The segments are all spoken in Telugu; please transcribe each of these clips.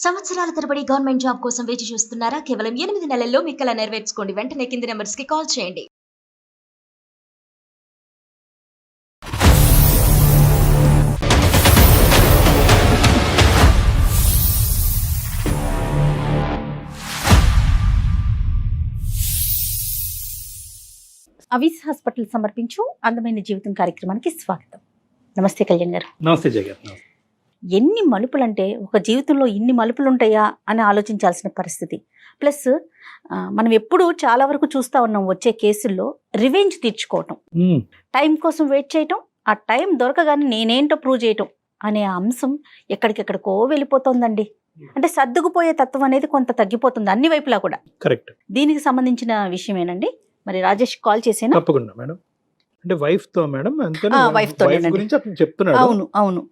సంవత్సరాల తరబడి గవర్నమెంట్ జాబ్ కోసం వేచి చూస్తున్నారా? కేవలం 8 నెలల్లో మీ కల నెరవేర్చుకోండి. వెంటనే కింది నంబర్స్‌కి కాల్ చేయండి. అవిస్ హాస్పిటల్ సమర్పించు అందమైన జీవితం కార్యక్రమానికి స్వాగతం. నమస్తే కళ్యాణ్ గారు. నమస్తే జగత్. ఎన్ని మలుపులు అంటే ఒక జీవితంలో ఇన్ని మలుపులు ఉంటాయా అని ఆలోచించాల్సిన పరిస్థితి. ప్లస్ మనం ఎప్పుడు చాలా వరకు చూస్తూ ఉన్నాం వచ్చే కేసుల్లో రివెంజ్ తీర్చుకోవటం, టైం కోసం వెయిట్ చేయటం, ఆ టైం దొరకగానే నేనేంటో ప్రూవ్ చేయటం అనే అంశం ఎక్కడికెక్కడికో వెళ్ళిపోతుందండి. అంటే సర్దుకుపోయే తత్వం అనేది కొంత తగ్గిపోతుంది అన్ని వైపులా కూడా. కరెక్ట్. దీనికి సంబంధించిన విషయమేనండి. మరి రాజేష్ కాల్ చేసేనా? తప్పకుండా మేడం. అంటే వైఫ్ తో మేడం వైఫ్ తో గురించి అతను చెప్తున్నాడు. అవును అవును.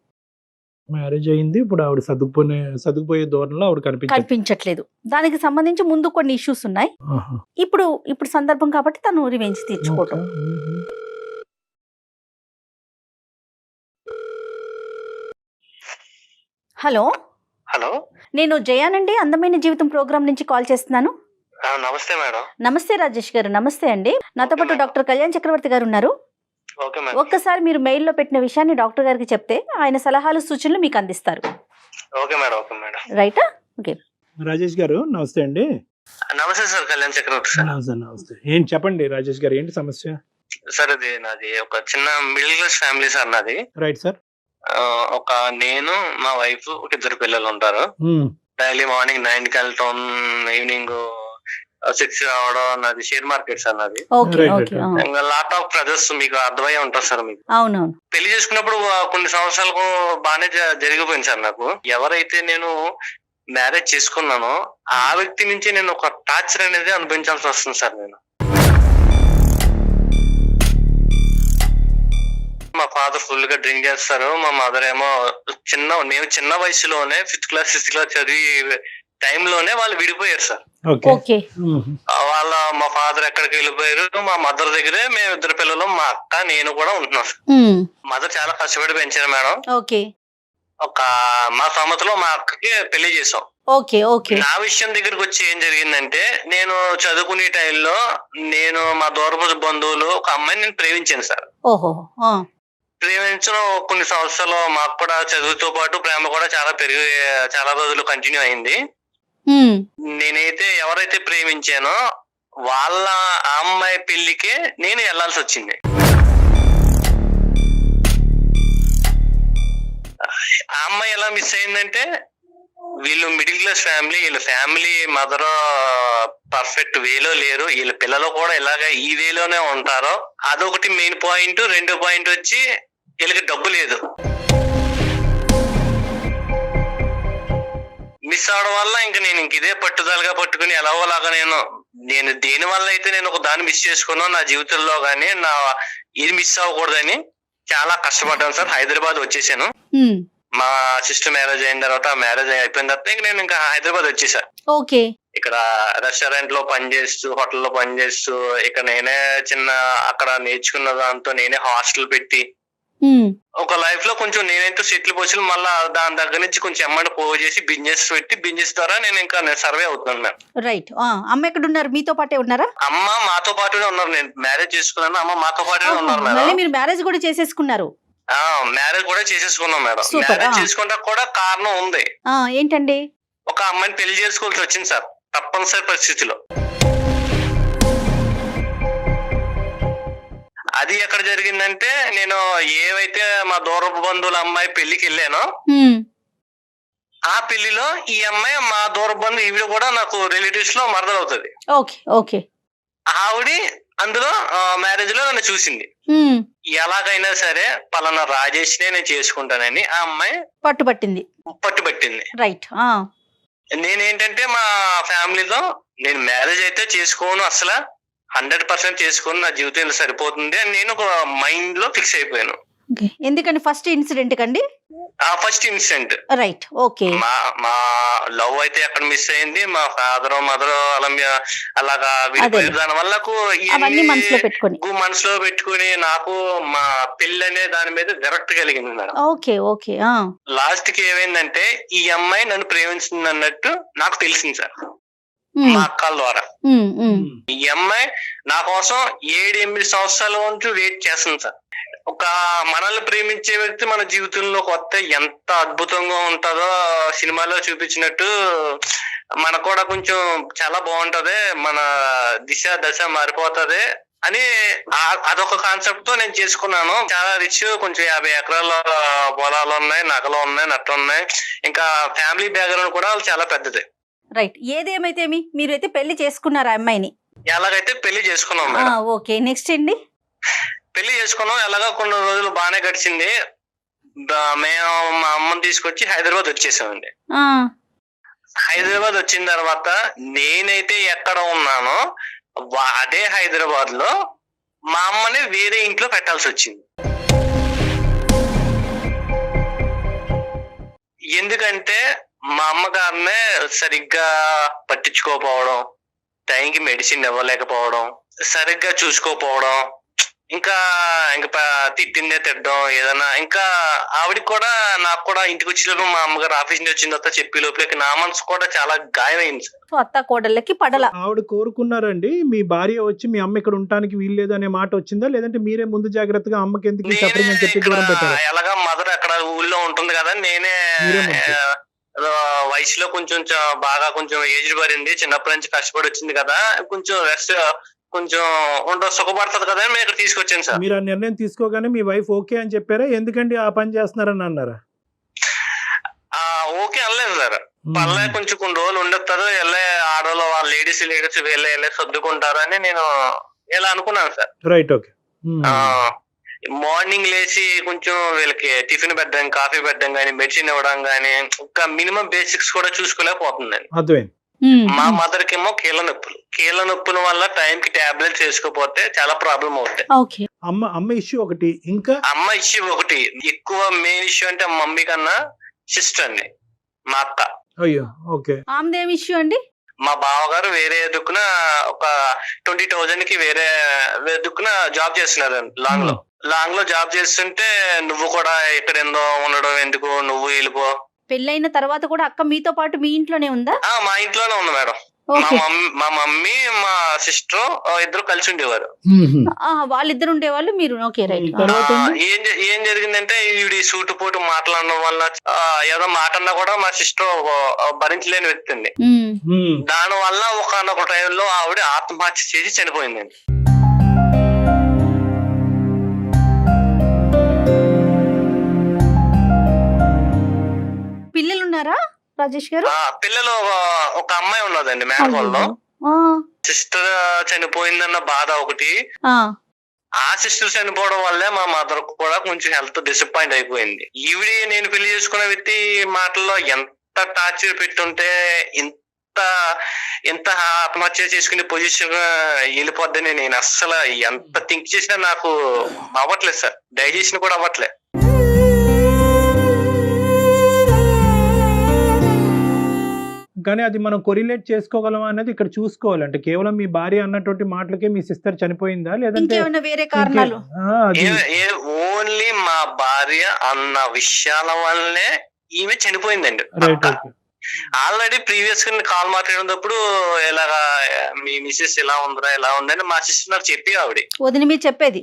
మ్యారేజ్ అయింది, ఇప్పుడు ఆవిడ సర్దుకుపోయే ధోరణిలో ఆవిడ కనిపించట్లేదు. దానికి సంబంధించి ముందు కొన్ని ఇష్యూస్ ఉన్నాయి. ఇప్పుడు సందర్భం కాబట్టి తను రివెంజ్ తీర్చుకోవటం. హలో హలో, నేను జయానండి, అందమైన జీవితం ప్రోగ్రామ్ నుంచి కాల్ చేస్తున్నాను. నమస్తే మేడం. నమస్తే రాజేష్ గారు. నమస్తే అండి. నాతో పాటు డాక్టర్ కళ్యాణ్ చక్రవర్తి గారు ఉన్నారు. Okay madam. ఒక్కసారి మీరు మెయిల్లో పెట్టిన విషయాన్ని డాక్టర్ గారికి చెప్తే ఆయన సలహాలు సూచనలు మీకు అందిస్తారు. Okay madam. Okay madam. రైటా? ఓకే. రాజేష్ గారు నమస్తే అండి. నమస్తే సార్, కళ్యాణ్ చక్రవర్తి సార్. నమస్తే. ఏంటి చెప్పండి రాజేష్ గారు, ఏంటి సమస్య? సార్ అది నాది ఒక చిన్న మిడిల్ క్లాస్ ఫ్యామిలీ సార్ నాది. Right sir. ఒక నేను, మా వైఫ్, ఒక 2 పిల్లలు ఉంటారు. డైలీ మార్నింగ్ 9కి వెళ్ళటం, ఈవినింగ్ 6 రావడం. నాది షేర్ మార్కెట్ సార్ నాది. ఇంకా లాట్ ఆఫ్ బ్రదర్స్ మీకు అర్థమయ్యే ఉంటారు సార్ మీకు. అవునవును. పెళ్లి చేసుకున్నప్పుడు కొన్ని సంవత్సరాలకు బాగానే జరిగిపోయింది సార్. నాకు ఎవరైతే నేను మ్యారేజ్ చేసుకున్నానో ఆ వ్యక్తి నుంచి నేను ఒక టార్చర్ అనేది అనిపించాల్సి వస్తుంది సార్. నేను మా ఫాదర్ ఫుల్ గా డ్రింక్ చేస్తారు. మా మదర్ ఏమో మేము చిన్న వయసులోనే 5th క్లాస్ 6th క్లాస్ చదివి టైంలోనే వాళ్ళు విడిపోయారు సార్. మా ఫాదర్ ఎక్కడికి వెళ్ళిపోయారు. మా మదర్ దగ్గరే మేము 2 పిల్లలు, మా అక్క, నేను కూడా ఉంటున్నాం. మదర్ చాలా కష్టపడి పెంచారు మేడం. ఒక మా సమతలో మా అక్కకి పెళ్లి చేసాం. నా విషయం దగ్గరికి వచ్చి ఏం జరిగిందంటే, నేను చదువుకునే టైంలో నేను మా దూరపు బంధువులు ఒక అమ్మాయిని నేను ప్రేమించాను సార్. ప్రేమించిన కొన్ని సంవత్సరాలు మాకు కూడా చదువుతో పాటు ప్రేమ కూడా చాలా రోజులు కంటిన్యూ అయింది. నేనైతే ఎవరైతే ప్రేమించానో వాళ్ళ అమ్మాయి పెళ్లికే నేను వెళ్లాల్సి వచ్చింది. ఆ అమ్మాయి ఎలా మిస్ అయిందంటే, వీళ్ళు మిడిల్ క్లాస్ ఫ్యామిలీ, వీళ్ళ ఫ్యామిలీ మదర్ పర్ఫెక్ట్ వేలో లేరు, వీళ్ళ పిల్లలు కూడా ఇలాగ ఈ వేలోనే ఉంటారు. అదొకటి మెయిన్ పాయింట్. 2వ పాయింట్ వచ్చి వీళ్ళకి డబ్బు లేదు. మిస్ అవడం వల్ల నేను ఇదే పట్టుదలగా పట్టుకుని ఎలాగోలాగా నేను దేని వల్ల అయితే నేను ఒక దాన్ని మిస్ చేసుకున్నాను నా జీవితంలో, గానీ ఇది మిస్ అవ్వకూడదని చాలా కష్టపడ్డాను సార్. హైదరాబాద్ వచ్చేసాను. మా సిస్టర్ మ్యారేజ్ అయిన తర్వాత, మ్యారేజ్ అయిపోయిన తర్వాత నేను ఇంకా హైదరాబాద్ వచ్చేసా. ఇక్కడ రెస్టారెంట్ లో పనిచేస్తూ, హోటల్లో పనిచేస్తూ, ఇక్కడ నేనే అక్కడ నేర్చుకున్న దాంతో నేనే హాస్టల్ పెట్టి ఒక లైఫ్ లో కొంచెం నేనైతే సెటిల్ పోసి, మళ్ళీ దాని దగ్గర నుంచి కొంచెం అమౌంట్ పోగు చేసి బిజినెస్ పెట్టి, బిజినెస్ ద్వారా నేను ఇంకా సర్వే అవుతున్నాను మేడం. రైట్. అమ్మ ఎక్కడ ఉన్నారు? మీతో పాటే ఉన్నారా? అమ్మ మాతో పాటునే ఉన్నారు. నేను మ్యారేజ్ చేసుకున్నాను, అమ్మ మాతో పాటునే ఉన్నారు మేడం. మీరు మ్యారేజ్ కూడా చేసేసుకున్నారు? మ్యారేజ్ కూడా చేసేసుకున్నాం మేడం. మ్యారేజ్ చేసుకుంటా కూడా కారణం ఉంది. ఏంటండి? ఒక అమ్మాయిని పెళ్లి చేసుకోవాల్సి వచ్చింది సార్, తప్పనిసరి పరిస్థితిలో. అది ఎక్కడ జరిగిందంటే, నేను ఏవైతే మా దూరపు బంధువుల అమ్మాయి పెళ్లికి వెళ్ళానో ఆ పెళ్లిలో ఈ అమ్మాయి మా దూరపు బంధువు, ఈవిడ కూడా నాకు రిలేటివ్స్ లో మరదలు అవుతుంది. ఆవిడ అందులో మ్యారేజ్ లో నన్ను చూసింది. ఎలాగైనా సరే పలానా రాజేష్ నేను చేసుకుంటానని ఆ అమ్మాయి పట్టుబట్టింది. రైట్. నేనేంటంటే మా ఫ్యామిలీలో నేను మ్యారేజ్ అయితే చేసుకోను, అసలు 100% చేసుకోను, నా జీవితంలో సరిపోతుంది అని నేను ఒక మైండ్ లో ఫిక్స్ అయిపోయాను. ఓకే. ఎందుకని ఫస్ట్ ఇన్సిడెంట్ కండి? ఆ ఫస్ట్ ఇన్సిడెంట్ రైట్. ఓకే. మా మా లవ్ అయితే అక్కడ మిస్ అయింది. మా ఫాదర్ మదర్ అలాగా విడిపోయారు. దాని వల్ల అవన్నీ మనసులో పెట్టుకొని. మనసులో పెట్టుకుని నాకు మా పెళ్లి అనే దాని మీద విరక్తి కలిగింది మేడం. ఓకే. ఓకే. లాస్ట్ కి ఏమైందంటే ఈ అమ్మాయి నన్ను ప్రేమించింది అన్నట్టు నాకు తెలిసింది సార్, మా అక్కల ద్వారా. ఈ అమ్మాయి నా కోసం 7-8 సంవత్సరాల నుంచి వెయిట్ చేస్తుంది సార్. ఒక మనల్ని ప్రేమించే వ్యక్తి మన జీవితంలోకి వస్తే ఎంత అద్భుతంగా ఉంటుందో సినిమాలో చూపించినట్టు మనకు కూడా కొంచెం చాలా బాగుంటది, మన దిశ దశ మారిపోతది అని అదొక కాన్సెప్ట్ తో నేను చేసుకున్నాను. చాలా రిచ్, కొంచెం 50 ఎకరాల పొలాలు ఉన్నాయి, నగలు ఉన్నాయి, నట్లు ఉన్నాయి, ఇంకా ఫ్యామిలీ బ్యాక్గ్రౌండ్ కూడా చాలా పెద్దది. రైట్. ఏదేమైతే మీరు అయితే పెళ్లి చేసుకున్నారు ఆ అమ్మాయిని? ఎలాగైతే పెళ్లి చేసుకున్నాం మేడం. ఓకే. నెక్స్ట్ అండి? పెళ్లి చేసుకున్నాం. ఎలాగా కొన్ని రోజులు బాగానే గడిచింది. మేము మా అమ్మని తీసుకొచ్చి హైదరాబాద్ వచ్చేసామండి. హైదరాబాద్ వచ్చిన తర్వాత నేనైతే ఎక్కడ ఉన్నానో అదే హైదరాబాద్ లో మా అమ్మని వేరే ఇంట్లో పెట్టాల్సి వచ్చింది. ఎందుకంటే మా అమ్మగారినే సరిగ్గా పట్టించుకోకపోవడం, టైంకి మెడిసిన్ ఇవ్వలేకపోవడం, సరిగ్గా చూసుకోపోవడం, ఇంకా తిట్టిందే తిట్టడం ఏదైనా. ఇంకా ఆవిడకి కూడా నాకు కూడా ఇంటికి వచ్చినప్పుడు మా అమ్మగారు ఆఫీస్ నుంచి వచ్చిన తర్వాత చెప్పి లోపలికి నా మనసు కూడా చాలా గాయమైంది సార్. అత్త కోడళ్ళకి పడల. ఆవిడ కోరుకున్నారండి మీ భార్య వచ్చి మీ అమ్మ ఇక్కడ ఉండటానికి వీల్లేదు అనే మాట వచ్చిందా, లేదంటే మీరే ముందు జాగ్రత్తగా అమ్మకి ఎందుకు చెప్పడం అని చెప్పి దూరం పెట్టారా? ఎలాగా మదర్ అక్కడ ఊళ్ళో ఉంటుంది కదా, నేనే వయసులో కొంచెం బాగా కొంచెం ఏజ్ పడింది, చిన్నప్పటి నుంచి కష్టపడి వచ్చింది కదా, కొంచెం రెస్ట్ కొంచెం సుఖపడుతుంది కదా అని ఇక్కడ తీసుకొచ్చాను సార్. మీరు ఆ నిర్ణయం తీసుకోగానే మీ వైఫ్ ఓకే అని చెప్పారా? ఎందుకండి ఆ పని చేస్తున్నారని అన్నారా? ఓకే అనలేదు సార్. పర్లే కొంచెం కొన్ని రోజులు ఉండొస్తారు, వెళ్ళే ఆడవాళ్ళు వాళ్ళ లేడీస్ వెళ్ళే సర్దుకుంటారు అని నేను ఇలా అనుకున్నాను సార్. రైట్. ఓకే. మార్నింగ్ లేచి కొంచెం వీళ్ళకి టిఫిన్ పెట్టడం, కాఫీ పెట్టడం గానీ, మెడిసిన్ ఇవ్వడం గానీ, ఒక మినిమం బేసిక్స్ కూడా చూసుకోలేకపోతుందండి. అర్థమైంది. మా మదర్ కేమో కీళ్ళ నొప్పుల వల్ల టైం కి టాబ్లెట్స్ వేసుకోపోతే చాలా ప్రాబ్లం అవుతాయి. అమ్మ ఇష్యూ ఒకటి, ఇంకా అమ్మ ఇష్యూ ఒకటి. ఎక్కువ మెయిన్ ఇష్యూ అంటే మమ్మీ కన్నా సిస్టర్ అండి, మా అక్క. అయ్యో. ఓకే. ఆమెదేం ఇష్యూ అండి? మా బావగారు వేరే దుక్కున ఒక 20,000 కి వేరే దుక్కున జాబ్ చేస్తున్నారు లాంగ్ లో జాబ్ చేస్తుంటే, నువ్వు కూడా ఎక్కడెందో ఉండడం ఎందుకు, నువ్వు వెళ్ళిపో. పెళ్ళైన తర్వాత కూడా అక్క మీతో పాటు మీ ఇంట్లోనే ఉందా? మా ఇంట్లోనే ఉంది మేడం. మా మమ్మీ మా సిస్టర్ ఇద్దరు కలిసి ఉండేవారు. వాళ్ళిద్దరు ఉండేవాళ్ళు, మీరు. ఓకే. రైట్. ఏం జరిగిందంటే ఈవిడి సూటుపోటు మాట్లాడడం వల్ల ఏదో మాటన్నా కూడా మా సిస్టర్ భరించలేని వ్యక్తి అండి. దాని వల్ల ఒకనొక టైంలో ఆవిడ ఆత్మహత్య చేసి చనిపోయిందండి. పిల్లలు ఉన్నారా రాజేష్ గారు? పిల్లలు ఒక అమ్మాయి ఉన్నదండి మేనకోళ్ళలో. సిస్టర్ చనిపోయిందన్న బాధ ఒకటి. ఆ సిస్టర్ చనిపోవడం వల్లే మా మదర్ కూడా కొంచెం హెల్త్ డిసప్పాయింట్ అయిపోయింది. ఈవిడ నేను పెళ్లి చేసుకున్న వ్యక్తి మాటల్లో ఎంత టార్చర్ పెట్టుంటే ఎంత ఆత్మహత్య చేసుకునే పొజిషన్ వెళ్ళిపోద్దని నేను అస్సలు ఎంత థింక్ చేసినా నాకు అవ్వట్లేదు సార్, డైజెషన్ కూడా అవ్వట్లేదు. కానీ అది మనం కొరిలేట్ చేసుకోగలం అనేది ఇక్కడ చూసుకోవాలి. అంటే కేవలం మీ భార్య అన్నటువంటి మాటలకే మీ సిస్టర్ చనిపోయిందా, లేదంటే వేరే కారణాలు? ఓన్లీ మా భార్య అన్న విషయాల వల్లనే ఈమె చనిపోయిందండి. ఆల్రెడీ ప్రీవియస్ గా కాల్ మాట్లాడినప్పుడు ఇలాగా మీ మిసెస్ ఇలా ఉందని మా సిస్టర్ నాకు చెప్పి ఆవిడ వదిన మీరు చెప్పేది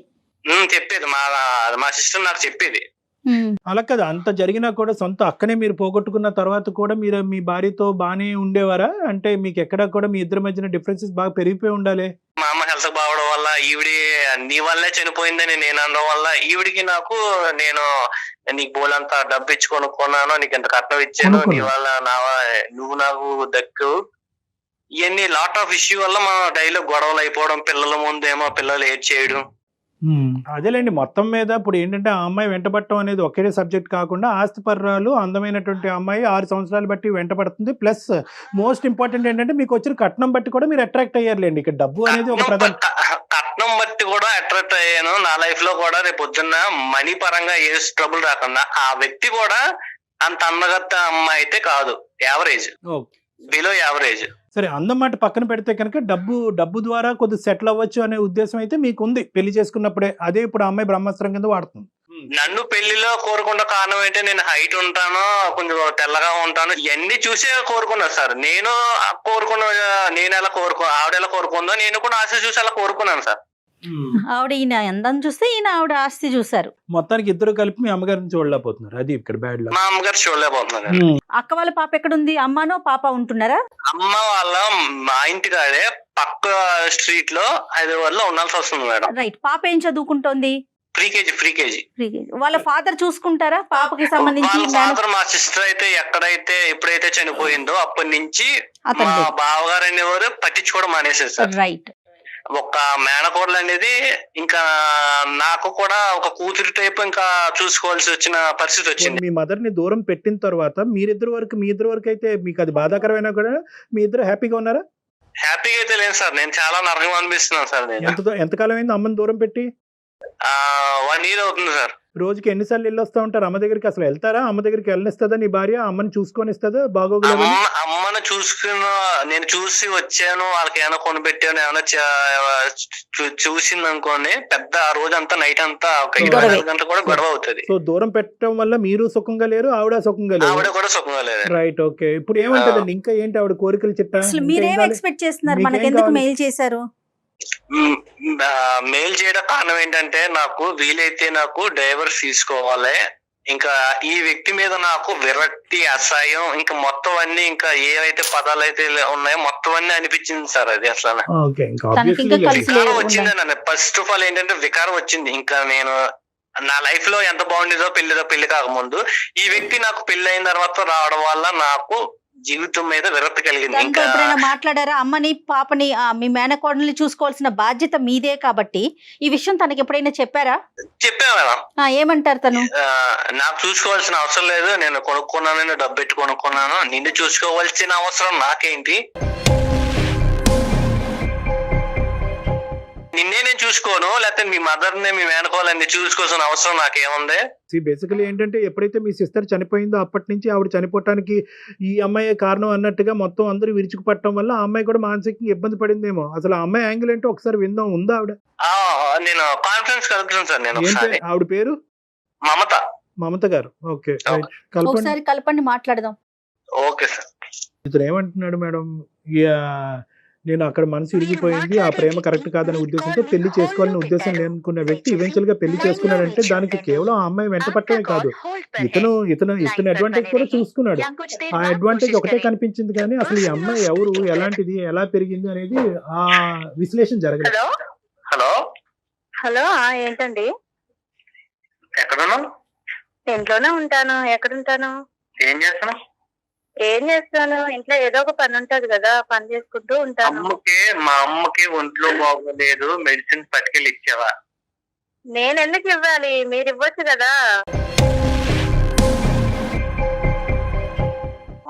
మా సిస్టర్ నాకు చెప్పేది. అలా కదా, అంత జరిగినా కూడా సొంత అక్కనే మీరు పోగొట్టుకున్న తర్వాత కూడా మీరు మీ భార్యతో బానే ఉండేవారా? అంటే మీకు ఎక్కడా కూడా మీ ఇద్దరి మధ్యన డిఫరెన్సెస్ బాగా పెరిగిపోయి ఉండాలి. మా అమ్మ హెల్త్ బాగోవడం వల్ల, ఈవిడి నీ వల్లే చనిపోయిందని నేను అనడం వల్ల, ఈవిడికి నాకు నేను నీకు బోలంతా డబ్బు ఇచ్చి కొనుక్కున్నాను, నీకు ఎంత కట్నం ఇచ్చాను, నీ వల్ల నువ్వు నాకు దక్కు, ఇవన్నీ లాట్ ఆఫ్ ఇష్యూ వల్ల మా డైలీ గొడవలు అయిపోవడం, పిల్లల ముందేమో పిల్లలు ఏడ్ చేయడం. అదేలేండి. మొత్తం మీద ఇప్పుడు ఏంటంటే ఆ అమ్మాయి వెంటబడటం అనేది ఒకే సబ్జెక్ట్ కాకుండా ఆస్తిపర్రాలు అందమైనటువంటి అమ్మాయి 6 సంవత్సరాలు బట్టి వెంటబడుతుంది. ప్లస్ మోస్ట్ ఇంపార్టెంట్ ఏంటంటే మీకు వచ్చిన కట్నం బట్టి కూడా మీరు అట్రాక్ట్ అయ్యారులేండి. ఇక్కడ డబ్బు అనేది ఒక ప్రధాన కట్నం బట్టి కూడా అట్రాక్ట్ అయ్యాను. నా లైఫ్ లో కూడా రేపు పొద్దున్న మనీ పరంగా ఏ ట్రబుల్ రాకుండా, ఆ వ్యక్తి కూడా అంత అందగత్త అమ్మాయి అయితే కాదు, యావరేజ్, ఓకే. Below average. సరే, అందం మాట పక్కన పెడితే కనుక డబ్బు ద్వారా కొద్దిగా సెటిల్ అవ్వచ్చు అనే ఉద్దేశం అయితే మీకు ఉంది పెళ్లి చేసుకున్నప్పుడే. అదే ఇప్పుడు ఆ అమ్మాయి బ్రహ్మాస్త్రం కింద వాడుతుంది. నన్ను పెళ్లిలో కోరుకున్న కారణం ఏంటి, నేను హైట్ ఉంటాను, కొంచెం తెల్లగా ఉంటాను, ఇవన్నీ చూసే కోరుకున్నా సార్. నేను ఎలా ఆవిడ ఎలా కోరుకుందో నేను కూడా ఆశ చూసి అలా కోరుకున్నాను సార్. ఆవిడ ఈయన అందం చూస్తే ఈయన ఆవిడ ఆస్తి చూసారు. మొత్తానికి ఇద్దరు కలిపి మీ అమ్మగారిని చూడలేకపోతున్నారు. అది ఇక్కడ బ్యాడ్ లక్. మా అమ్మగారు చూడలేకపోతున్నారు. అక్క వాళ్ళ పాప ఎక్కడుంది? అమ్మానో పాప ఉంటున్నారా? అమ్మ వాళ్ళ మా ఇంటికాడే పక్క స్ట్రీట్ లో హైదరాబాద్ లో ఉండాల్సి వస్తుంది మేడం. రైట్. పాప ఏం చదువుకుంటోంది? Pre KG. వాళ్ళ ఫాదర్ చూసుకుంటారా పాపకి సంబంధించి? వాళ్ళ ఫాదర్, మా సిస్టర్ అయితే ఎప్పుడైతే చనిపోయిందో అప్పటి నుంచి మా బావగారు అనేవారు పట్టించుకోవడం మానేశారు సార్. రైట్. ఒక మేనకోడలు అనేది ఇంకా నాకు కూడా ఒక కూతురు టైప్ ఇంకా చూసుకోవాల్సి వచ్చిన పరిస్థితి వచ్చింది. మీ మదర్ ని దూరం పెట్టిన తర్వాత మీ ఇద్దరు వరకు అయితే మీకు అది బాధాకరమైనా కూడా మీ ఇద్దరు హ్యాపీగా ఉన్నారా? హ్యాపీగా అయితే లేదు సార్, నేను చాలా నరకం అనిపిస్తున్నాను సార్. నేను ఎంతకాలం అయింది అమ్మని దూరం పెట్టి? 1 year అవుతుంది సార్. రోజుకి ఎన్నిసార్లు వెళ్ళి వస్తా ఉంటారు అమ్మ దగ్గరికి? అసలు వెళ్తారా? అమ్మ దగ్గరికి వెళ్ళనిస్తుందా నీ భార్య? అమ్మని చూసుకొని ఇస్తుందా? బాగోగులు అమ్మను నేను చూసి వచ్చాను, వాళ్ళకి ఏమైనా కొనిపెట్టాను, ఏమైనా చూసింది అనుకోండి, పెద్ద ఆ రోజంతా నైట్ అంతా 24 గంటలు కూడా గొడవ అవుతుంది. సో దూరం పెట్టడం వల్ల మీరు సుఖంగా లేరు, ఆవిడ సుఖంగా లేరు. ఆవిడ కూడా సుఖంగా లేదు. రైట్. ఓకే. ఇప్పుడు ఏమంటదండి ఇంకా ఏంటి ఆవిడ కోరికలు చిట్టా? మీరేం ఎక్స్పెక్ట్ చేస్తున్నారు? మనకి ఎందుకు మెయిల్ చేశారు? మెయిల్ చేయడం కారణం ఏంటంటే, నాకు వీలైతే నాకు డైవర్స్ తీసుకోవాలి, ఇంకా ఈ వ్యక్తి మీద నాకు విరక్తి, అసహ్యం, ఇంకా మొత్తం అన్ని, ఇంకా ఏవైతే పదాలు అయితే ఉన్నాయో మొత్తం అన్ని అనిపించింది సార్. అది అసలు వికారం వచ్చింది నన్ను. ఫస్ట్ ఆఫ్ ఆల్ ఏంటంటే వికారం వచ్చింది. ఇంకా నేను నా లైఫ్ లో ఎంత బాగుండేదో పెళ్లి కాకముందు, ఈ వ్యక్తి నాకు పెళ్లి అయిన తర్వాత రావడం వల్ల నాకు జీవితం మీద విరక్తి కలిగింది. ఇంకా ఎప్పుడైనా మాట్లాడారా? అమ్మని పాపని మీ మేనకోడల్ని చూసుకోవాల్సిన బాధ్యత మీదే కాబట్టి ఈ విషయం తనకి ఎప్పుడైనా చెప్పారా? చెప్పా మేడం. ఏమంటారు తను? నాకు చూసుకోవాల్సిన అవసరం లేదు, నేను కొనుక్కున్నాను, డబ్బు పెట్టి కొనుక్కున్నాను, నిన్ను చూసుకోవాల్సిన అవసరం నాకేంటి, నిన్నే నేను చూసుకోను, లేకపోతే మీ మదర్ ని, మీ మేనకోవాలని చూసుకోవాల్సిన అవసరం నాకేముంది? బేసికలీ ఏంటంటే ఎప్పుడైతే మీ సిస్టర్ చనిపోయిందో అప్పటి నుంచి ఆవిడ చనిపోవటానికి ఈ అమ్మాయి కారణం అన్నట్టుగా మొత్తం అందరూ విరుచుకుపట్టడం వల్ల ఆ అమ్మాయి కూడా మానసికంగా ఇబ్బంది పడిందేమో. అసలు ఆ అమ్మాయి యాంగిల్ ఏంటో ఒకసారి విందాం. ఉందా ఆవిడ? నేను కాన్ఫరెన్స్ కలుగుతాను సార్. నేను ఆవిడ పేరు మమత గారు. ఓకే, ఒకసారి కలపండి, మాట్లాడదాం. Okay sir. ఇతను ఏమంటున్నాడు మేడం, నేను అక్కడ మనసు ఇరిగిపోయింది, ఆ ప్రేమ కరెక్ట్ కాదనే ఉద్దేశంతో పెళ్లి చేసుకోవాలనే ఉద్దేశం లేనుకున్న వ్యక్తి ఈవెన్చువల్ గా పెళ్లి చేసుకున్నాడంటే దానికి కేవలం ఆ అమ్మాయి వెంట పట్టమే కాదు, ఇతను అడ్వాంటేజ్ కూడా చూసుకున్నాడు. ఆ అడ్వాంటేజ్ ఒకటే కనిపించింది కానీ అసలు ఈ అమ్మాయి ఎవరు, ఎలాంటిది, ఎలా పెరిగింది అనేది ఆ విశ్లేషణ జరగలేదు. హలో ఏంటండి? ఎక్కడున్నా? ఇంట్లోనే ఉంటాను. ఎక్కడుంటాను? ఏం చేస్తాను? ఇంట్లో ఏదో ఒక పని ఉంటది కదా, పని చేసుకుంటూ ఉంటాను. మా అమ్మకి ఒంట్లో బాగోలేదు, మెడిసిన్ పట్టుకెళ్ళి ఇచ్చావా? నేను ఎందుకు ఇవ్వాలి? మీరు ఇవ్వచ్చు కదా.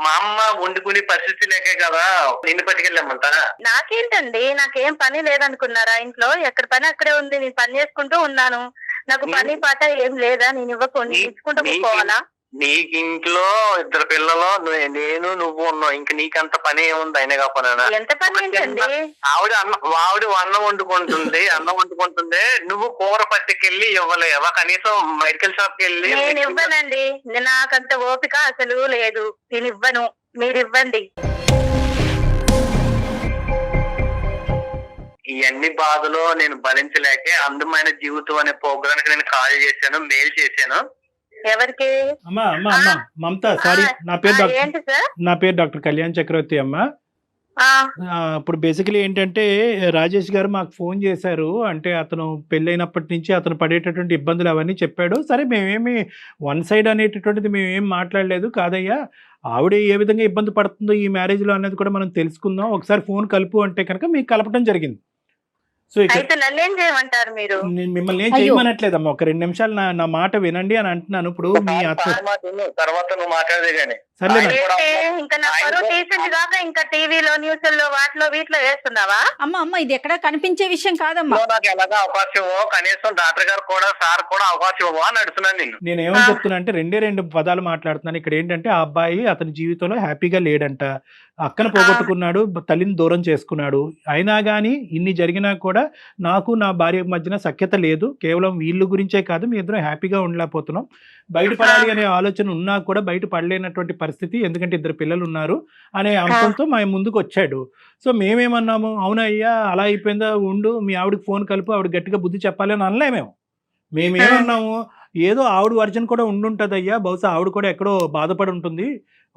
మా అమ్మ వండుకునే పరిస్థితి లేకే కదా నిన్ను పట్టుకెళ్ళమంటా. నాకేంటండి, నాకేం పని లేదనుకున్నారా? ఇంట్లో ఎక్కడ పని అక్కడే ఉంది, నేను పని చేసుకుంటూ ఉన్నాను. నాకు పని పాట ఏం లేదా? నేను ఇవ్వకుండా ఇచ్చుకుంటూ పోవాలా? నీకు ఇంట్లో 2 పిల్లలు, నేను నువ్వు ఉన్నావు, ఇంక నీకంత పని ఏముంది? అయినా కాకపోయినా ఎంత పని ఏంటండి? ఆవిడ అన్నం వండుకుంటుంది, నువ్వు కూర పట్టుకెళ్ళి ఇవ్వలేవా? కనీసం మెడికల్ షాప్ కి వెళ్ళి. నేను ఇవ్వనండి, నాకంత ఓపిక అసలు లేదు, నేను ఇవ్వను, మీరు ఇవ్వండి. ఇవన్నీ బాధలు నేను భరించలేకే అందమైన జీవితం అనే ప్రోగ్రామ్ కి నేను కాల్ చేశాను, మెయిల్ చేశాను. ఎవరికి? మమత, సారీ, నా పేరు డాక్టర్ కళ్యాణ్ చక్రవర్తి అమ్మ. ఇప్పుడు బేసికలీ ఏంటంటే రాజేష్ గారు మాకు ఫోన్ చేశారు. అంటే అతను పెళ్ళైనప్పటి నుంచి అతను పడేటటువంటి ఇబ్బందులు అవన్నీ చెప్పాడు. సరే, మేమేమి వన్ సైడ్ అనేటటువంటిది మేమేం మాట్లాడలేదు. కాదయ్యా, ఆవిడ ఏ విధంగా ఇబ్బంది పడుతుందో ఈ మ్యారేజ్లో అనేది కూడా మనం తెలుసుకుందాం, ఒకసారి ఫోన్ కలుపు అంటే కనుక మీకు కలపడం జరిగింది. సో ఇక్కడ అయితే నన్నేం చేయమంటారు మీరు? నేను మిమ్మల్ని ఏం అయ్యో. చేయమనట్లేదమ్మా, ఒక 2 నిమిషాలు నా మాట వినండి అని అంటున్నాను. ఇప్పుడు మీ అత్త తర్వాత నువ్వు మాట్లాడదే గానీ సర్లే మేడం. ఏంటి ఇంకా నా పరువు తీసింది కాక ఇంకా టీవీలో న్యూస్లో వాటిలో వీటిలో వేస్తున్నావా? అమ్మ ఇది ఎక్కడ కనిపించే విషయం కాదమ్మా. నాకు ఎలాగా అవకాశం ఇవ్వో, కనీసం డాక్టర్ గారు కూడా సార్ కూడా అవకాశం ఇవ్వో అని అడుగుతున్నాను నిన్ను. నేను ఏమని చెప్తున్నా అంటే 2 పదాలు మాట్లాడుతున్నాను ఇక్కడ. ఏంటంటే ఆ అబ్బాయి అతని జీవితంలో హ్యాపీగా లేడంట, అక్కను పోగొట్టుకున్నాడు, తల్లిని దూరం చేసుకున్నాడు. అయినా కానీ ఇన్ని జరిగినా కూడా నాకు నా భార్య మధ్యన సఖ్యత లేదు. కేవలం వీళ్ళు గురించే కాదు, మీ ఇద్దరం హ్యాపీగా ఉండలేకపోతున్నాం. బయటపడాలి అనే ఆలోచన ఉన్నా కూడా బయట పడలేనటువంటి పరిస్థితి, ఎందుకంటే 2 పిల్లలు ఉన్నారు అనే అంశంతో మా ముందుకు వచ్చాడు. సో మేమేమన్నాము, అవునయ్యా అలా అయిపోయిందా, ఉండు మీ ఆవిడకి ఫోన్ కలుపు, ఆవిడ గట్టిగా బుద్ధి చెప్పాలి అని అనలే. మేమేమన్నాము, ఏదో ఆవిడ వర్జన్ కూడా ఉండుంటుంది అయ్యా, బహుశా ఆవిడ కూడా ఎక్కడో బాధపడి ఉంటుంది,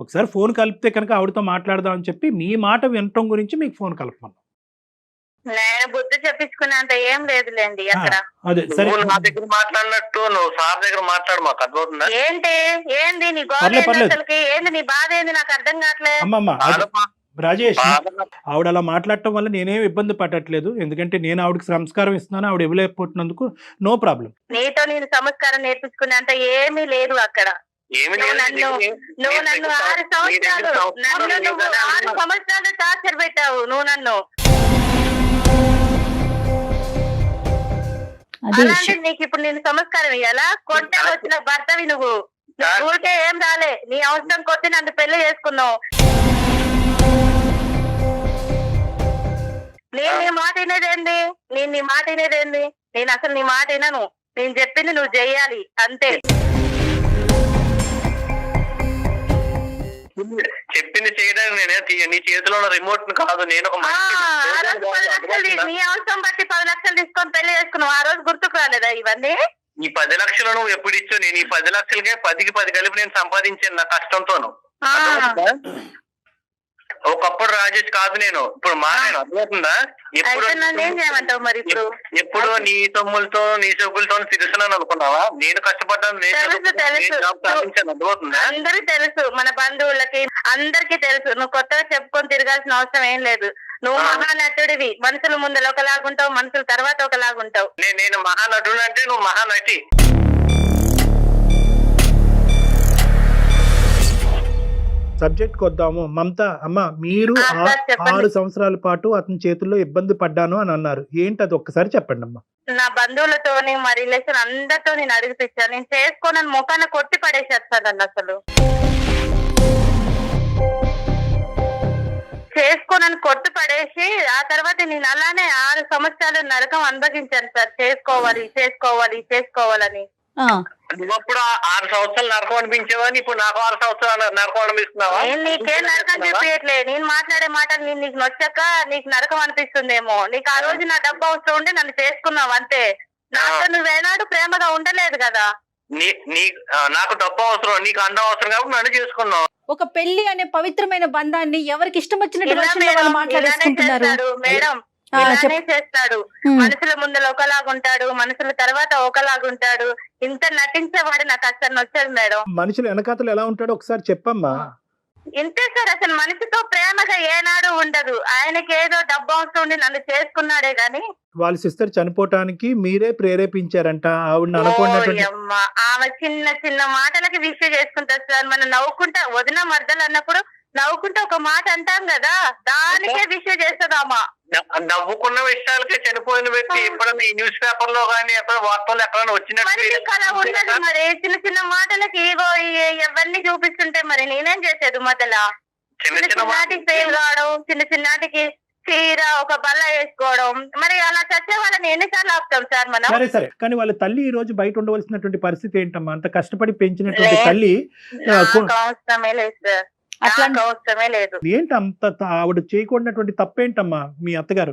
ఒకసారి ఫోన్ కలిపితే కనుక ఆవిడతో మాట్లాడదాం అని చెప్పి మీ మాట వినటం గురించి మీకు ఫోన్ కలపమన్నాం. నేను బుద్ధి చెప్పించుకునేంత ఏం లేదులేండి అక్కడ. అదే సరే, నువ్వు నా దగ్గర మాట్లాడినట్టు నువ్వు సార్ దగ్గర మాట్లాడు, మాకు అర్థమవుతుందా? ఏంది నీ గోడ పర్లేదు, ఏంది పర్లేదు. అసలుకి? ఏంది నీ బాధ ఏంది? నాకు అర్థం కావట్లేదు. అమ్మమ్మ బాధ- రాజేష్, బాధ- ఆవిడ అలా మాట్లాడటం వల్ల నేనేం ఇబ్బంది పడట్లేదు, ఎందుకంటే నేను ఆవిడకి సంస్కారం ఇస్తున్నాను, ఆవిడ ఇవ్వలేకపోతున్నందుకు నో ప్రాబ్లం. నీతో నేను సంస్కారం నేర్పించుకునేంత ఏమీ లేదు అక్కడ. ఏమి నువ్వు లేదు, నన్ను 6 సంవత్సరాలు నువ్వు 6 సంవత్సరాలు టార్చర్ పెట్టావు నువ్వు నన్ను. అదే అలాంటి విషయం. నీకు ఇప్పుడు నేను సంస్కారం ఇయ్యాలా? కొట్టే వచ్చిన భర్తవి నువ్వు. ఊరికే ఏం రాలే, నీ అవసరం కొద్ది నన్ను పెళ్లి చేసుకున్నావు. నేను నీ మాట వినేదేంది? నేను అసలు నీ మాట వినను. నేను చెప్పింది నువ్వు చెయ్యాలి అంతే. చెప్పింది చేయడానికి నేనే నీ చేతిలో ఉన్న రిమోట్ కాదు, నేను ఒక ఆ మనిషిని. రోజు 10 లక్షలు నీ అవసరం బట్టి 10 లక్షలు తీసుకొని పెళ్లి చేసుకున్నావు. ఆ రోజు గుర్తుకు రాలేదా ఇవన్నీ? ఈ 10 లక్షలు నువ్వు ఎప్పుడు ఇచ్చావు? నేను ఈ 10 లక్షలకే 10కి 10 కలిపి నేను సంపాదించాను నా కష్టంతోను. ఆ, ఒకప్పుడు రాజేష్ కాదు నేను, ఇప్పుడు మారాను, అర్థమవుతుందా? అయితే నన్ను ఏం చేయమంటావు మరి ఇప్పుడు? ఎప్పుడు నీ సొమ్ములతో నీ సొమ్ములతో తిరుగుతున్నాను అనుకున్నావా? నేను కష్టపడ్డాను, నేను జాబ్ సాధించాను, అర్థమవుతుందా? అందరికి తెలుసు, మన బంధువులకి అందరికి తెలుసు. నువ్వు కొత్తగా చెప్పుకొని తిరగాల్సిన అవసరం ఏం లేదు. నువ్వు మహానటుడివి. మనుషుల ముందు ఒకలాగుంటావు, మనుషుల తర్వాత ఒకలాగుంటావు. నేను మహానటుడు అంటే నువ్వు మహానటి. సబ్జెక్ట్కి వద్దాము. మమత అమ్మ, మీరు సార్ చెప్పండి. 6 సంవత్సరాల పాటు అతని చేతుల్లో ఇబ్బంది పడ్డాను అని అన్నారు, ఏంటి అది ఒక్కసారి చెప్పండి అమ్మా. నా బంధువులతోని మా రిలేషన్ అందరితో నేను అడిగిపించాను. నేను చేసుకోనని ముఖాన కొట్టి పడేసేస్తాను. అసలు చేసుకోనని కొట్టి పడేసి ఆ తర్వాత నేను అలానే 6 సంవత్సరాలు నరకం అనుభవించాను సార్. చేసుకోవాలని. నువ్వు అప్పుడు 6 సంవత్సరాలు నరకం అనిపించేవని, ఇప్పుడు నాకు 6 సంవత్సరాలు నరకం అనిపిస్తున్నావా? నేను నీకేం నరకం చూపించట్లే. నేను మాట్లాడే మాటలు నీకు నొచ్చాక నీకు నరకం అనిపిస్తుందేమో. నీకు ఆ రోజు నా డబ్బు అవసరం ఉండి నన్ను చేసుకున్నావు అంతే. నాతో నువ్వేనాడు ప్రేమగా ఉండలేదు కదా. నాకు డబ్బు అవసరం, నీకు అందం అవసరం కాబట్టి నన్ను చేసుకున్నావు. ఒక పెళ్లి అనే పవిత్రమైన బంధాన్ని ఎవరికి ఇష్టం వచ్చినట్టు ఇలా వచ్చిన మేడం, వాళ్ళు ఇలానే మాట్లాడేసుకుంటున్నారు. చేస్తాడు మేడం, ఇలానే చేస్తాడు. మనుషుల ముందు ఒకలాగుంటాడు, మనుషుల తర్వాత ఒకలాగుంటాడు. ఇంత నటించేవాడు నాకు అసలు నచ్చదు మేడం. మనుషులు వెనకాతలు ఎలా ఉంటాడో ఒకసారి చెప్పమ్మా. ఇంతే సార్, అసలు మనిషితో ప్రేమగా ఏనాడు ఉండదు. ఆయనకి ఏదో డబ్బు అవసరం ఉండి నన్ను చేసుకున్నాడే గాని. వాళ్ళ సిస్టర్ చనిపోవటానికి మీరే ప్రేరేపించారంట ఆవిడని అనుకున్నటువంటి. అమ్మా, ఆమె చిన్న మాటలకి విషయం చేసుకుంటారు సార్. మనం నవ్వుకుంటా వదిన మర్దలు అన్నప్పుడు నవ్వుకుంటే ఒక మాట అంటాం కదా, దానికే విషయం చేస్తుందామా. నవ్వుకున్న విషయాలకే చనిపోయిన వ్యక్తి ఎప్పుడైనా ఈ న్యూస్ పేపర్ లో కానీ ఎక్కడ వార్తల్లో ఎక్కడైనా మనిషికి అలా ఉండదు వచ్చినట్టు మరి. చిన్న మాటలకి ఈగో ఎవరిని చూపిస్తుంటే మరి నేనేం చేసేది? మొదల చిన్నటికి ఫెయిల్ కావడం, చిన్నటికి చీర ఒక బల్ల వేసుకోవడం, మరి అలా చచ్చే వాళ్ళని ఎన్నిసార్లు ఆపుతాం సార్ మనం? సరే, కానీ వాళ్ళ తల్లి ఈ రోజు బయట ఉండవలసినటువంటి పరిస్థితి ఏంటమ్మా? అంత కష్టపడి పెంచినటువంటి తల్లి అవసరమే లేదు సార్, అవసరమే లేదు. ఏంటి అంత ఆవిడ చేయకూడనటువంటి తప్పేంటమ్మా మీ అత్తగారు?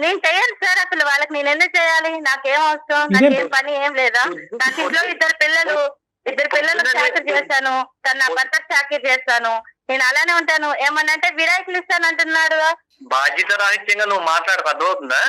నేను చెయ్యాలి సార్. అసలు వాళ్ళకి నేను ఎందుకు చేయాలి? నాకేం అవసరం? నాకేం పని ఏం లేదా? నాకు ఇంట్లో ఇద్దరు పిల్లలు చాకరీ చేశాను, తను నా భర్త చాకరీ చేస్తాను. నేను అలానే ఉంటాను. ఏమన్నంటే విడాకులు ఇస్తాను అంటున్నాడు. బాధ్యత రాహిత్యంగా నువ్వు మాట్లాడకు, అర్థమవుతుందా?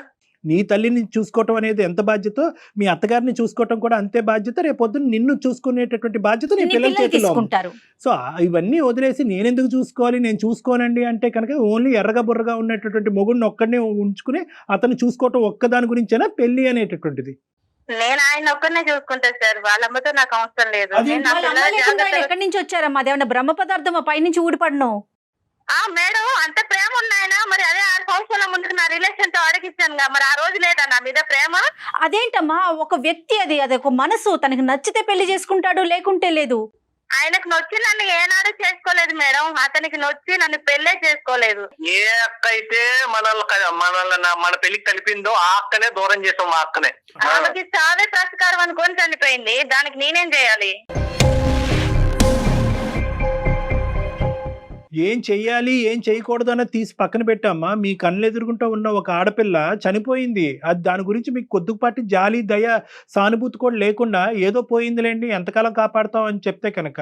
నీ తల్లిని చూసుకోవటం అనేది ఎంత బాధ్యతో మీ అత్తగారిని చూసుకోవటం కూడా అంతే బాధ్యత, రేపొద్దున నిన్ను చూసుకునేటటువంటి బాధ్యత నీ పిల్లల చేతిలో ఉంది. తీసుకుంటారు. సో ఇవన్నీ వదిలేసి నేనెందుకు చూసుకోవాలి, నేను చూసుకోనండి అంటే కనుక ఓన్లీ ఎర్రగా బుర్రగా ఉన్నటువంటి మొగుడిని ఒక్కడినే ఉంచుకుని అతను చూసుకోవటం ఒక్కదాని గురించేనా పెళ్లి అనేటటువంటిది? నేను ఆయన ఒక్కనే చూసుకుంటా సార్, వాళ్ళమ్మతో నాకు అవసరం లేదు. అది నేను నా వాళ్ళ అమ్మ పిల్లల లేకుండా ఆయన జాగ్రత్తగా- ఎక్కడి నుంచి వచ్చారమ్మా? అదేమన్నా బ్రహ్మ పదార్థమా పైనుంచి ఊడిపడను? మేడం అంత ప్రేమ ఉన్నాయన, మరి అదే 6 సంవత్సరాల ముందుకు నా రిలేషన్ తో అడిగిచ్చాను, మరి ఆ రోజు లేదా నా మీద ప్రేమ? అదేంటమ్మా, ఒక వ్యక్తి అది ఒక మనసు, తనకి నచ్చితే పెళ్లి చేసుకుంటాడు, లేకుంటే లేదు. ఆయనకు నొచ్చి నన్ను ఏనాడు చేసుకోలేదు మేడం, అతనికి నొచ్చి నన్ను పెళ్ళే చేసుకోలేదు. ఏ అక్క అయితే మన పెళ్లికి కలిపిందో ఆ అక్కనే దూరం చేసాం, మా అక్కనే. ఆమెకి సావే ప్రస్కారం అనుకొని చనిపోయింది, దానికి నేనేం చేయాలి? ఏం చెయ్యాలి ఏం చేయకూడదు అన్నది తీసి పక్కన పెట్టమ్మా. మీ కళ్ళు ఎదురుగుంటూ ఉన్న ఒక ఆడపిల్ల చనిపోయింది, అది దాని గురించి మీకు కొద్దిపాటి జాలి దయ సానుభూతి కూడా లేకుండా ఏదో పోయిందిలేండి ఎంతకాలం కాపాడుతాం అని చెప్తే కనుక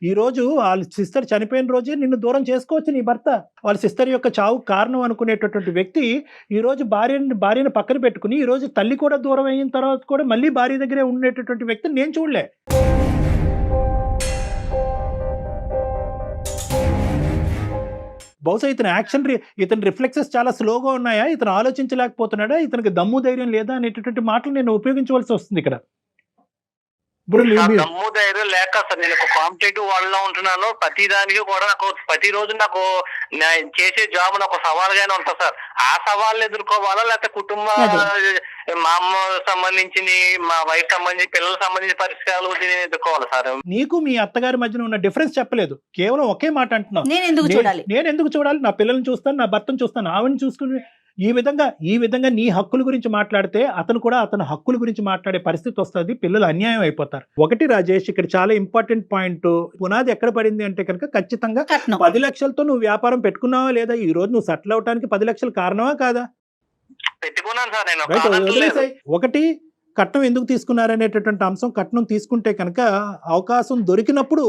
ఈరోజు వాళ్ళ సిస్టర్ చనిపోయిన రోజే నిన్ను దూరం చేసుకోవచ్చు నీ భర్త. వాళ్ళ సిస్టర్ యొక్క చావు కారణం అనుకునేటటువంటి వ్యక్తి ఈరోజు భార్యను పక్కన పెట్టుకుని ఈరోజు తల్లి కూడా దూరం అయిన తర్వాత కూడా మళ్ళీ భార్య దగ్గరే ఉండేటటువంటి వ్యక్తిని నేను చూడలే. బహుశా ఇతని రిఫ్లెక్సెస్ చాలా స్లోగా ఉన్నాయా, ఇతను ఆలోచించలేకపోతున్నాడా, ఇతనికి దమ్ము ధైర్యం లేదా అనేటటువంటి మాటలు నేను ఉపయోగించవలసి వస్తుంది ఇక్కడ. ఇప్పుడు దమ్ము ధైర్యం లేక సార్ నేను ఒక కాంపిటేటివ్ వాళ్ళలో ఉంటున్నాను, ప్రతి దానికి కూడా నాకు ప్రతిరోజు నాకు చేసే జాబ్ నాకు సవాల్గానే ఉంటుంది సార్. ఆ సవాళ్ళు ఎదుర్కోవాలా లేకపోతే కుటుంబ మా అమ్మ సంబంధించి మా వైఫ్ సంబంధించి పిల్లలకు సంబంధించిన పరిస్థితులు నేను ఎదుర్కోవాలి సార్. నీకు మీ అత్తగారి మధ్యన ఉన్న డిఫరెన్స్ చెప్పలేదు, కేవలం ఒకే మాట అంటున్నావు, నేను ఎందుకు చూడాలి, నా పిల్లల్ని చూస్తాను, నా భర్తను చూస్తాను, ఆవిడని చూసుకుని ఈ విధంగా నీ హక్కుల గురించి మాట్లాడితే అతను కూడా అతని హక్కుల గురించి మాట్లాడే పరిస్థితి వస్తుంది, పిల్లలు అన్యాయం అయిపోతారు. ఒకటి రాజేష్, ఇక్కడ చాలా ఇంపార్టెంట్ పాయింట్, పునాది ఎక్కడ పడింది అంటే కనుక ఖచ్చితంగా 10 లక్షలతో నువ్వు వ్యాపారం పెట్టుకున్నావా లేదా, ఈ రోజు నువ్వు సెటిల్ అవడానికి 10 లక్షలు కారణమా కాదా? పెట్టుకున్నాను సార్ నేను. ఒకటి కట్నం ఎందుకు తీసుకున్నారనేటటువంటి అంశం, కట్నం తీసుకుంటే కనుక అవకాశం దొరికినప్పుడు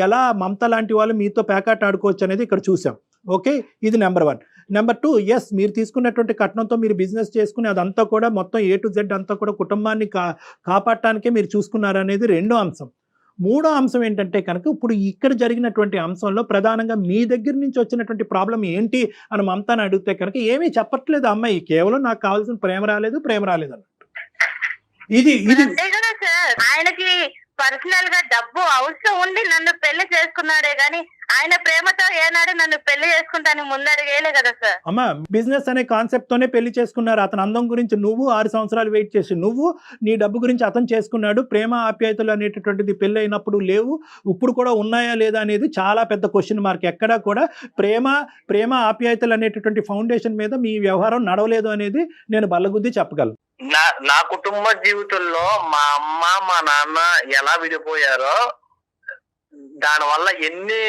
ఎలా మమత లాంటి వాళ్ళు మీతో పేకాట ఆడుకోవచ్చు అనేది ఇక్కడ చూసాం. ఓకే, ఇది నెంబర్ 1. నెంబర్ 2, ఎస్ మీరు తీసుకున్నటువంటి కట్నంతో మీరు బిజినెస్ చేసుకుని అదంతా కూడా మొత్తం A to Z అంతా కూడా కుటుంబాన్ని కాపాడటానికే మీరు చూసుకున్నారనేది రెండో అంశం. మూడో అంశం ఏంటంటే కనుక ఇప్పుడు ఇక్కడ జరిగినటువంటి అంశంలో ప్రధానంగా మీ దగ్గర నుంచి వచ్చినటువంటి ప్రాబ్లం ఏంటి అని మమతాని అడిగితే కనుక ఏమీ చెప్పట్లేదు అమ్మాయి, కేవలం నాకు కావాల్సిన ప్రేమ రాలేదు అన్నట్టు. ఇది ఆయనకి పర్సనల్ గా డబ్బు అవసరం ఉండి నన్ను పెళ్లి చేసుకున్నాడే గాని ఆయన ప్రేమతో ఏనాడు నన్ను పెళ్లి చేసుకుంటాను ముందడిగేలే కదా సార్. అమ్మా, బిజినెస్ అనే కాన్సెప్ట్ తోనే పెళ్లి చేసుకున్నారు. అతని అందం గురించి నువ్వు 6 సంవత్సరాలు వెయిట్ చేసి నువ్వు నీ డబ్బు గురించి అతను చేసుకున్నాడు. ప్రేమ ఆప్యాయతలు అనేటటువంటిది పెళ్లి అయినప్పుడు లేవు, ఇప్పుడు కూడా ఉన్నాయా లేదా అనేది చాలా పెద్ద క్వశ్చన్ మార్క్. ఎక్కడా కూడా ప్రేమ ఆప్యాయతలు అనేటటువంటి ఫౌండేషన్ మీద మీ వ్యవహారం నడవలేదు అనేది నేను బల్లగుద్ది చెప్పగలను. నా కుటుంబ జీవితంలో మా అమ్మ మా నాన్న ఎలా విడిపోయారో దాని వల్ల ఎన్ని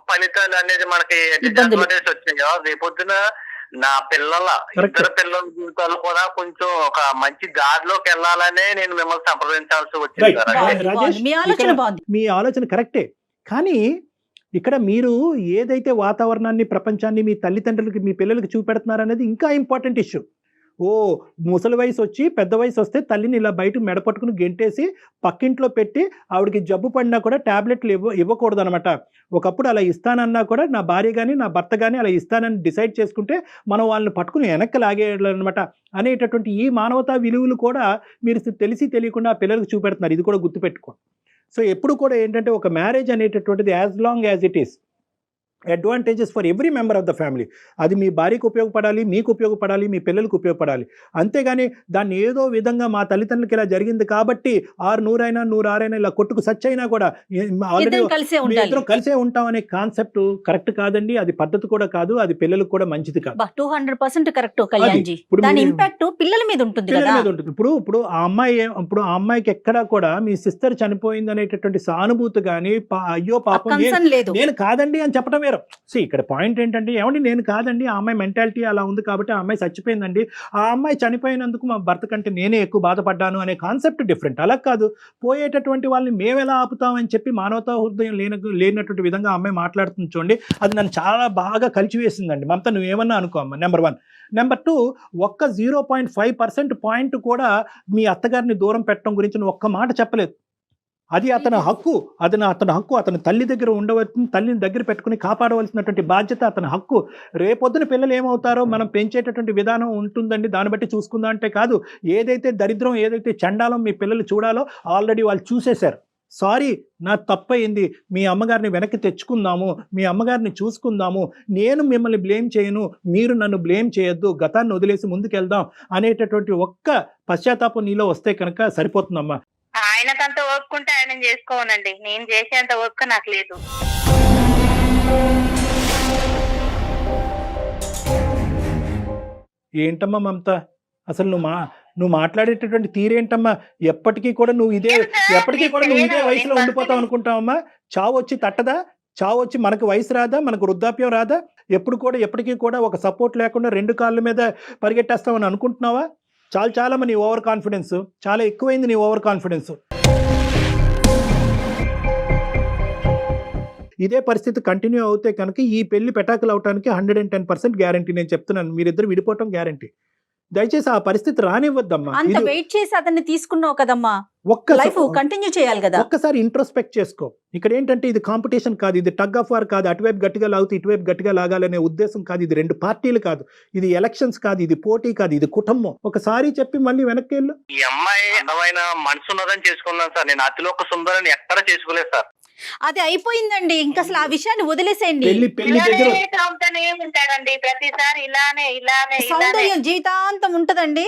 ఫలితాలు అనేది మనకి డిసడ్వాంటేజ్ వచ్చాయో, రేపొద్దున నా ఇద్దరు పిల్లల జీవితాలు కూడా కొంచెం ఒక మంచి దారిలోకి వెళ్ళాలనే నేను మిమ్మల్ని సంప్రదించాల్సి వచ్చింది. మీ ఆలోచన కరెక్టే, కానీ ఇక్కడ మీరు ఏదైతే వాతావరణాన్ని ప్రపంచాన్ని మీ తల్లిదండ్రులకి మీ పిల్లలకి చూపెడుతున్నారనేది ఇంకా ఇంపార్టెంట్ ఇష్యూ. ముసలి వయసు వచ్చి పెద్ద వయసు వస్తే తల్లిని ఇలా బయట మెడపట్టుకుని గెంటేసి పక్కింట్లో పెట్టి ఆవిడకి జబ్బు పడినా కూడా ట్యాబ్లెట్లు ఇవ్వకూడదు అనమాట. ఒకప్పుడు అలా ఇస్తానన్నా కూడా నా భార్య కానీ నా భర్త కానీ అలా ఇస్తానని డిసైడ్ చేసుకుంటే మనం వాళ్ళని పట్టుకుని వెనక్కి లాగేయాలన్నమాట అనేటటువంటి ఈ మానవతా విలువలు కూడా మీరు తెలిసి తెలియకుండా పిల్లలకు చూపెడుతున్నారు. ఇది కూడా గుర్తుపెట్టుకోండి. సో ఎప్పుడు కూడా ఏంటంటే ఒక మ్యారేజ్ అనేటటువంటిది as long as it is advantages for every member of the family. అది మీ భార్యకు ఉపయోగపడాలి, మీకు ఉపయోగపడాలి, మీ పిల్లలకు ఉపయోగపడాలి. అంతేగాని దాన్ని ఏదో విధంగా మా తల్లిదండ్రులకి ఇలా జరిగింది కాబట్టి 100 ఇలా కొట్టుకు సచ్చైనా కూడా ఇద్దరం కలిసే ఉంటాం అనే కాన్సెప్ట్ కరెక్ట్ కాదండి. అది పద్ధతి కూడా కాదు, అది పిల్లలకు కూడా మంచిది కాదు. 200% కరెక్ట్ కళ్యాణ్జీ. దాని ఇంపాక్ట్ పిల్లల మీద ఉంటుంది. ఇప్పుడు ఆ అమ్మాయికి ఎక్కడా కూడా మీ సిస్టర్ చనిపోయింది అనేటటువంటి సానుభూతి కానీ అయ్యో పాపం నేను కాదండి అని చెప్పడం చనిపోయారు. సో ఇక్కడ పాయింట్ ఏంటంటే, ఏమండి నేను కాదండి, ఆ అమ్మాయి మెంటాలిటీ అలా ఉంది కాబట్టి ఆ అమ్మాయి చచ్చిపోయిందండి, ఆ అమ్మాయి చనిపోయినందుకు మా భర్త కంటే నేనే ఎక్కువ బాధపడ్డాను అనే కాన్సెప్ట్ డిఫరెంట్. అలా కాదు, పోయేటటువంటి వాళ్ళని మేము ఎలా ఆపుతామని చెప్పి మానవతా హృదయం లేనటువంటి విధంగా ఆ అమ్మాయి మాట్లాడుతుంది చూడండి, అది నన్ను చాలా బాగా కలిచివేసిందండి. మమత నువ్వేమన్నా అనుకో అమ్మ, నెంబర్ 1. నెంబర్ 2, ఒక్క 0.5% పాయింట్ కూడా మీ అత్తగారిని దూరం పెట్టడం గురించి నువ్వు ఒక్క మాట చెప్పలేదు. అది అతని హక్కు, అతని హక్కు. అతని తల్లి దగ్గర ఉండవలసిన, తల్లిని దగ్గర పెట్టుకుని కాపాడవలసినటువంటి బాధ్యత అతని హక్కు. రేపొద్దున పిల్లలు ఏమవుతారో మనం పెంచేటటువంటి విధానం ఉంటుందండి, దాన్ని బట్టి చూసుకుందాం అంటే కాదు. ఏదైతే దరిద్రం, ఏదైతే చండాలం మీ పిల్లలు చూడాలో ఆల్రెడీ వాళ్ళు చూసేశారు. సారీ, నా తప్పయింది, మీ అమ్మగారిని వెనక్కి తెచ్చుకుందాము, మీ అమ్మగారిని చూసుకుందాము, నేను మిమ్మల్ని బ్లేమ్ చేయను, మీరు నన్ను బ్లేమ్ చేయొద్దు, గతాన్ని వదిలేసి ముందుకెళ్దాం అనేటటువంటి ఒక్క పశ్చాత్తాపం నీలో వస్తే కనుక సరిపోతుందమ్మా. ఆయనకంత ఓపుకుంటే ఆయన చేసుకోనండి, నేను చేసేంత ఓపిక నాకు లేదు. ఏంటమ్మా మమత, అసలు నువ్వు మాట్లాడేటటువంటి తీరేంటమ్మా? ఎప్పటికీ కూడా నువ్వు ఇదే వయసులో ఉండిపోతావు అనుకుంటావమ్మా? చావు వచ్చి తట్టదా? చావు వచ్చి మనకు వయసు రాదా? మనకు వృద్ధాప్యం రాదా? ఎప్పటికీ కూడా ఒక సపోర్ట్ లేకుండా 2 కాళ్ళ మీద పరిగెట్టేస్తామని అనుకుంటున్నావా? చాలమ్మా నీ ఓవర్ కాన్ఫిడెన్స్, చాలా ఎక్కువైంది నీ ఓవర్ కాన్ఫిడెన్స్. ఇదే పరిస్థితి కంటిన్యూ అవుతే కనుక ఈ పెళ్లి పెటాకులు అవడానికి 110% గ్యారంటీ. నేను చెప్తున్నాను, మీరిద్దరు విడిపోవటం గ్యారంటీ. దయచేసి ఆ పరిస్థితి రానివ్వద్దమ్మా. అంత వెయిట్ చేసి అతన్ని తీసుకున్నావు కదమ్మా, లైఫ్ కంటిన్యూ చేయాలి కదా. ఒక్కసారి ఇంట్రోస్పెక్ట్ చేసుకో. ఇక్కడ ఏంటంటే ఇది కాంపిటీషన్ కాదు, ఇది టగ్ ఆఫ్ వార్ కాదు, అటువైపు గట్టిగా లాగుతూ ఇటువైపు గట్టిగా లాగాలనే ఉద్దేశం కాదు. ఇది 2 పార్టీలు కాదు, ఇది ఎలక్షన్స్ కాదు, ఇది పోటీ కాదు, ఇది కుటుంబం. ఒకసారి చెప్పి మళ్ళీ వెనక్కి వెళ్ళు. ఈ అమ్మాయి అందమైన మనసు ఉన్నదని చేసుకున్నాను సార్, నేను అతిలోక సుందరని ఎక్కడ చేసుకోలేదు సార్. అది అయిపోయిందండి, ఇంకా అసలు ఆ విషయాన్ని వదిలేసేయండి. పెళ్లి దగ్గర ఉంటాడండి ప్రతిసారి ఇలానే సౌందర్యం జీవితాంతం ఉంటదండి.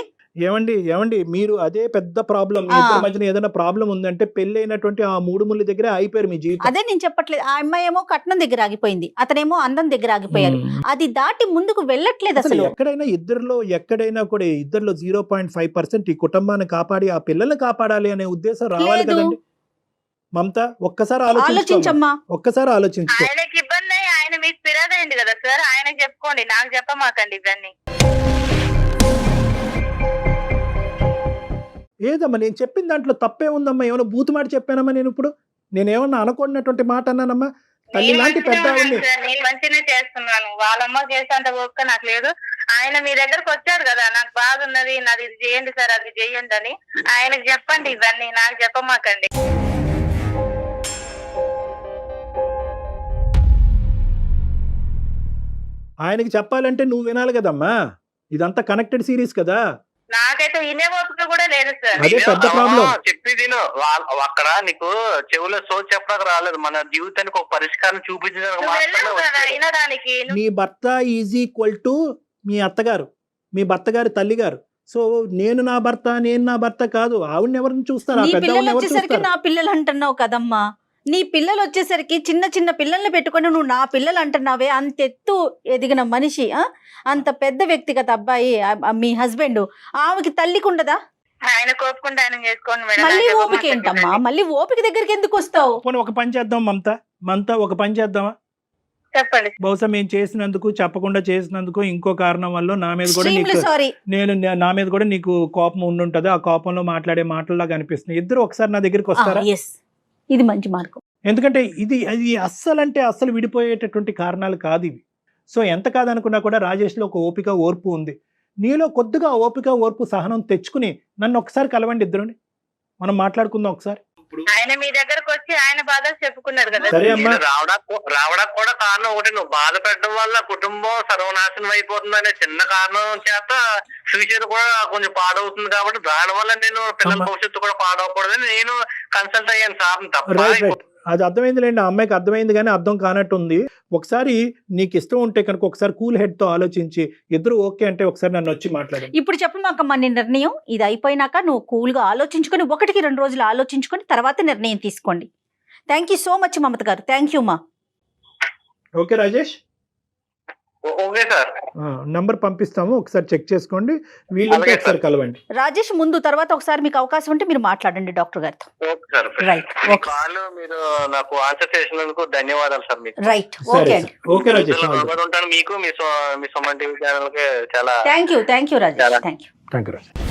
ఏమండి మీరు అదే పెద్ద ప్రాబ్లం. మీ ఇద్దరి మధ్యన ఏదైనా ప్రాబ్లం ఉందంటే పెళ్లి అయినటువంటి ఆ 3 ముళ్ళ దగ్గర అయిపోయారు మీ జీవితం. అదే నేను చెప్పట్లేదు, ఆ అమ్మాయి ఏమో కట్నం దగ్గర ఆగిపోయింది, అతనేమో అందం దగ్గర ఆగిపోయారు. అది దాటి ముందుకు వెళ్ళట్లేదు అసలు. ఎక్కడైనా కూడా ఇద్దరిలో 0.5% ఈ కుటుంబాన్ని కాపాడి ఆ పిల్లల్ని కాపాడాలి అనే ఉద్దేశం రావాలి కదండి. మమత ఒక్కసారి ఆలోచించమ్మా, ఒక్కసారి ఆలోచించుకో. ఆయనకి ఇబ్బంది, ఆయన మీకు పిరదండి కదా సార్, ఆయనకి చెప్పుకోండి, నాకు చెప్పమాకండి ఇవన్నీ. ఏదమ్మా నేను చెప్పిన దాంట్లో తప్పే ఉందమ్మా? ఏమైనా బూతు మాట చెప్పానమ్మా? నేనేమన్నా అనుకున్నటువంటి మాట అన్నానమ్మా? తల్లి లాంటి పెద్ద నేను మంచిగానే చేస్తున్నాను, వాళ్ళమ్మ చేసేంత ఓపిక నాకు లేదు. ఆయన మీ దగ్గరకు వచ్చాడు కదా, నాకు బాగున్నది, నాది ఇది చేయండి సార్, అది చేయండి అని ఆయనకు చెప్పండి, ఇవన్నీ నాకు చెప్పమాకండి. ఆయనకి చెప్పాలంటే నువ్వు వినాలి కదమ్మా, ఇదంతా కనెక్టెడ్ సిరీస్ కదా. నాకైతే వినే ఓపిక కూడా లేదు సార్. అదే పెద్ద ప్రాబ్లం. చెప్పేది అక్కడ నీకు చెవులో సోచి చెప్పడానికి రాలేదు, మన జీవితానికి ఒక పరిష్కారం చూపించడానికి. మీ భర్త ఈజ్ ఈక్వల్ టు మీ అత్తగారు, మీ భర్త గారి తల్లి గారు. సో నేను నా భర్త కాదు. ఆవిడని ఎవరిని చూస్తారు? నా పిల్లలు అంటున్నావు కదమ్మా, నీ పిల్లలు వచ్చేసరికి చిన్న పిల్లల్ని పెట్టుకొని నువ్వు నా పిల్లలు అంటున్నావే. అంతెత్తు ఎదిగిన మనిషి, అంత పెద్ద వ్యక్తిగత అబ్బాయి మీ హస్బెండ్, ఆమెకి తల్లికి ఉండదా? ఆయన కోపుకుంటే ఆయన చేసుకోండి మేడం. మళ్ళీ ఓపిక ఏంటమ్మా? మళ్ళీ ఓపిక దగ్గరికి ఎందుకు వస్తావు? ఒక పని చేద్దాం మమత, ఒక పని చేద్దామా? చెప్పండి. బహుశా మేము చేసినందుకు, చెప్పకుండా చేసినందుకు ఇంకో కారణం వల్ల నా మీద కూడా నా మీద కూడా నీకు కోపం ఉండుంటది. ఆ కోపంలో మాట్లాడే మాటల్లాగా అనిపిస్తుంది. ఇద్దరు ఒకసారి నా దగ్గరికి వస్తారా? ఇది మంచి మార్గం. ఎందుకంటే అది అస్సలు విడిపోయేటటువంటి కారణాలు కాదు ఇవి. సో ఎంత కాదనుకున్నా కూడా రాజేష్లో ఒక ఓపిక, ఓర్పు ఉంది. నీలో కొద్దిగా ఓపిక, ఓర్పు, సహనం తెచ్చుకుని నన్ను ఒకసారి కలవండి, ఇద్దరుని మనం మాట్లాడుకుందాం ఒకసారి. ఆయన మీ దగ్గరకు వచ్చి ఆయన బాధలు చెప్పుకున్నాడు కదా. సరే అమ్మా, రావడానికి కూడా కారణం ఒకటి, నువ్వు బాధ పెట్టడం వల్ల కుటుంబం సర్వనాశనం అయిపోతుంది అనే చిన్న కారణం చేత ఫ్యూచర్ కూడా కొంచెం పాడవుతుంది. కాబట్టి దాని వల్ల నేను పిల్లల భవిష్యత్తు కూడా పాడవకూడదని నేను కన్సల్ట్ అయ్యాను సార్. తప్ప అది అర్థమైందిలేండి, ఆ అమ్మాయికి అర్థమైంది, కానీ అర్థం కానట్టుంది. ఒకసారి నీకు ఇష్టం ఉంటే కనుక ఒకసారి కూల్ హెడ్ తో ఆలోచించి ఇద్దరు ఓకే అంటే ఒకసారి నన్ను వచ్చి మాట్లాడు. ఇప్పుడు చెప్పమాకమ్మా నీ నిర్ణయం. ఇది అయిపోయినాక నువ్వు కూల్ గా ఆలోచించుకొని 1-2 రోజులు ఆలోచించుకొని తర్వాత నిర్ణయం తీసుకోండి. థ్యాంక్ యూ సో మచ్ మమత గారు. థ్యాంక్ యూ మా. Okay Rajesh, okay sir. Number పంపిస్తాము, ఒకసారి చెక్ చేసుకోండి, వీళ్ళంతా అలాగే ఒకసారి సార్. కలవండి. రాజేష్ ముందు తర్వాత ఒకసారి మీకు అవకాశం ఉంటే మీరు మాట్లాడండి డాక్టర్ గారితో. Okay sir. రైట్, మీ ఓకే, కాల్ మీరు నాకు ఆన్సర్ చేసినందుకు ధన్యవాదాలు సార్. మీకు రైట్, సరే ఓకే సార్. ఓకే రాజేష్, ఉంటాను. మీకు మీ సుమన్ టీవీ ఛానల్ కి చాలా thank you Rajesh, thank you. Thank you Rajesh.